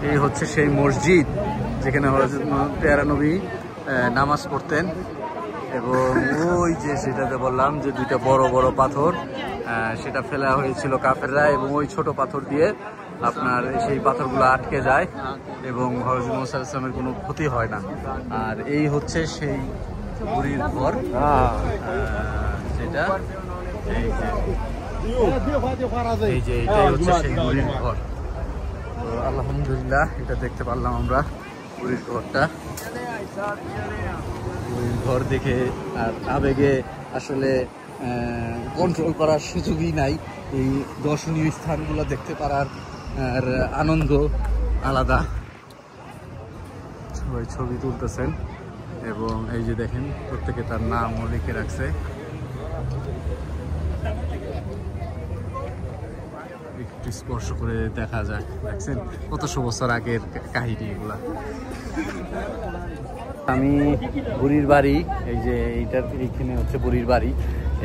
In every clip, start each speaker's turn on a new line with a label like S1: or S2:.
S1: এই হচ্ছে সেই মসজিদ যেখানে হযরত পেয়ারা নবী নামাজ পড়তেন। এবং ওই যে সেটাতে বললাম যে দুইটা বড় বড় পাথর সেটা ফেলা হয়েছিল কাফেররা, এবং ওই ছোট পাথর দিয়ে আপনার সেই পাথরগুলো আটকে যায় এবং হযরত মুসা আলাইহিস সালামের কোনো ক্ষতি হয় না। আর এই হচ্ছে সেই বুড়ির ঘর, যেটা এই যে এটাই হচ্ছে সেই বুড়ির ঘর। তো আলহামদুলিল্লাহ এটা দেখতে পারলাম আমরা বুড়ির ঘরটা। বুড়ির ঘর দেখে আর আবেগে আসলে কন্ট্রোল করার সুযোগই নাই। এই দর্শনীয় স্থানগুলো দেখতে পারার আর আনন্দ আলাদা। সবাই ছবি তুলতেছেন এবং এই যে দেখেন প্রত্যেকে তার নামও লিখে রাখছে। একটু স্পর্শ করে দেখা যাক, দেখছেন কতশো বছর আগের কাহিনী এগুলা। আমি বুড়ির বাড়ি, এই যে এইখানে হচ্ছে বুড়ির বাড়ি।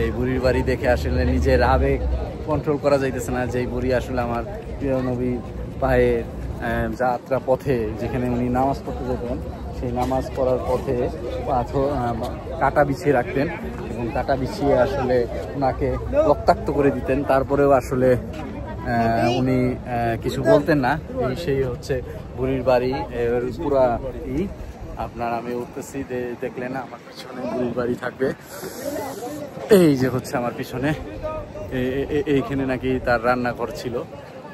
S1: এই বুড়ির বাড়ি দেখে আসলে নিজের আবেগ কন্ট্রোল করা যাইতেছে না। যে বুড়ি আসলে আমার প্রিয় নবীর পায়ে যাত্রা পথে যেখানে উনি নামাজ পড়তে যেতেন, সেই নামাজ পড়ার পথে পাথর কাটা বিছিয়ে রাখতেন এবং কাটা বিছিয়ে আসলে ওনাকে রক্তাক্ত করে দিতেন। তারপরেও আসলে উনি কিছু বলতেন না। সেই হচ্ছে বুড়ির বাড়ি পুরা আপনার আমি উঠতেছি, দেখলেন আমার পিছনে বুড়ির বাড়ি থাকবে। এই যে হচ্ছে আমার পিছনে, এইখানে নাকি তার রান্নাঘর ছিল।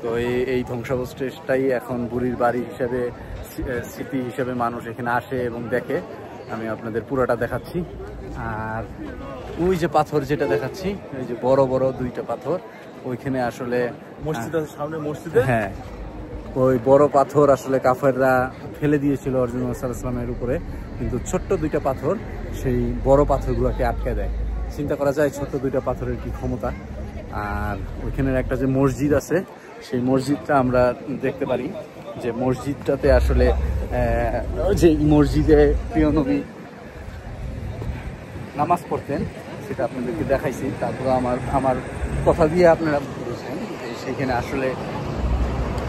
S1: তো এই ধ্বংসাবশেষটাই এখন বুড়ির বাড়ি হিসেবে স্মৃতি হিসেবে মানুষ এখানে আসে এবং দেখে। আমি আপনাদের পুরোটা দেখাচ্ছি। আর ওই যে পাথর যেটা দেখাচ্ছি, ওই যে বড় বড় দুইটা পাথর, ওইখানে আসলে
S2: মসজিদ আছে সামনে, মসজিদে
S1: হ্যাঁ ওই বড় পাথর আসলে কাফেররা ফেলে দিয়েছিল হযরত মুহাম্মদ সাল্লাল্লাহু আলাইহি ওয়াসাল্লামের উপরে, কিন্তু ছোট্ট দুইটা পাথর সেই বড় পাথরগুলোকে আটকে দেয়। চিন্তা করা যায় ছোট্ট দুইটা পাথরের কি ক্ষমতা। আর ওইখানের একটা যে মসজিদ আছে, সেই মসজিদটা আমরা দেখতে পারি যে মসজিদটাতে আসলে যে মসজিদে প্রিয় নবী নামাজ পড়তেন সেটা আপনাদেরকে দেখাইছি। তারপরে আমার কথা দিয়ে আপনারা বুঝেছেন সেখানে আসলে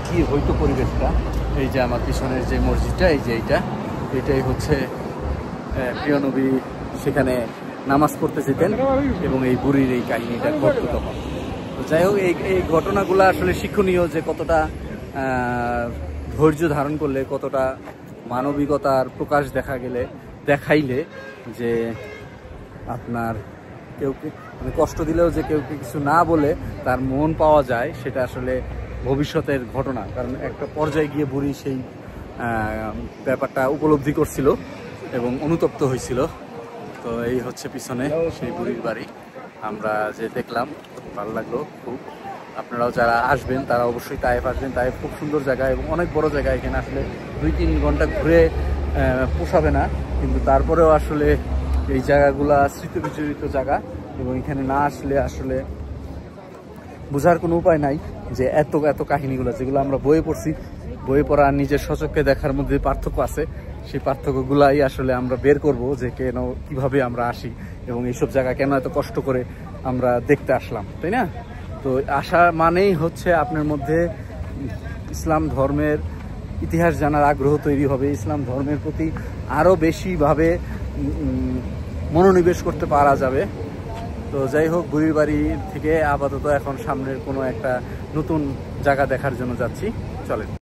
S1: কি হইতো পরিবেশটা। এই যে আমার পিছনের যে মসজিদটা, এই যে এটাই হচ্ছে প্রিয় নবী সেখানে নামাজ পড়তে যেতেন এবং এই বুড়ির এই কাহিনীটা ঘটতো তখন। তো যাই হোক, এই ঘটনাগুলো আসলে শিক্ষণীয়, যে কতটা ধৈর্য ধারণ করলে, কতটা মানবিকতার প্রকাশ দেখাইলে যে আপনার কেউ মানে কষ্ট দিলেও যে কেউ কিছু না বলে তার মন পাওয়া যায়, সেটা আসলে ভবিষ্যতের ঘটনা। কারণ একটা পর্যায়ে গিয়ে বুড়ি সেই ব্যাপারটা উপলব্ধি করছিল এবং অনুতপ্ত হয়েছিল। তো এই হচ্ছে পিছনে সেই বুড়ির বাড়ি আমরা যে দেখলাম, ভালো লাগলো খুব। আপনারাও যারা আসবেন তারা অবশ্যই তায়েফ আসবেন। তায়েফ খুব সুন্দর জায়গা এবং অনেক বড় জায়গা। এখানে আসলে 2-3 ঘন্টা ঘুরে পোষাবে না, কিন্তু তারপরেও আসলে এই জায়গাগুলা স্মৃতি বিজড়িত জায়গা এবং এখানে না আসলে আসলে বোঝার কোনো উপায় নাই যে এত কাহিনীগুলো যেগুলো আমরা বইয়ে পড়ছি, বইয়ে পড়া আর নিজের সচক্ষে দেখার মধ্যে পার্থক্য আছে। সেই পার্থক্যগুলাই আসলে আমরা বের করব যে কেন, কিভাবে আমরা আসি এবং এইসব জায়গা কেন এত কষ্ট করে আমরা দেখতে আসলাম, তাই না? তো আসা মানেই হচ্ছে আপনার মধ্যে ইসলাম ধর্মের ইতিহাস জানার আগ্রহ তৈরি হবে, ইসলাম ধর্মের প্রতি আরও বেশিভাবে মনোনিবেশ করতে পারা যাবে। তো যাই হোক, বুড়ির বাড়ি থেকে আপাতত এখন সামনের কোনো একটা নতুন জায়গা দেখার জন্য যাচ্ছি, চলেন।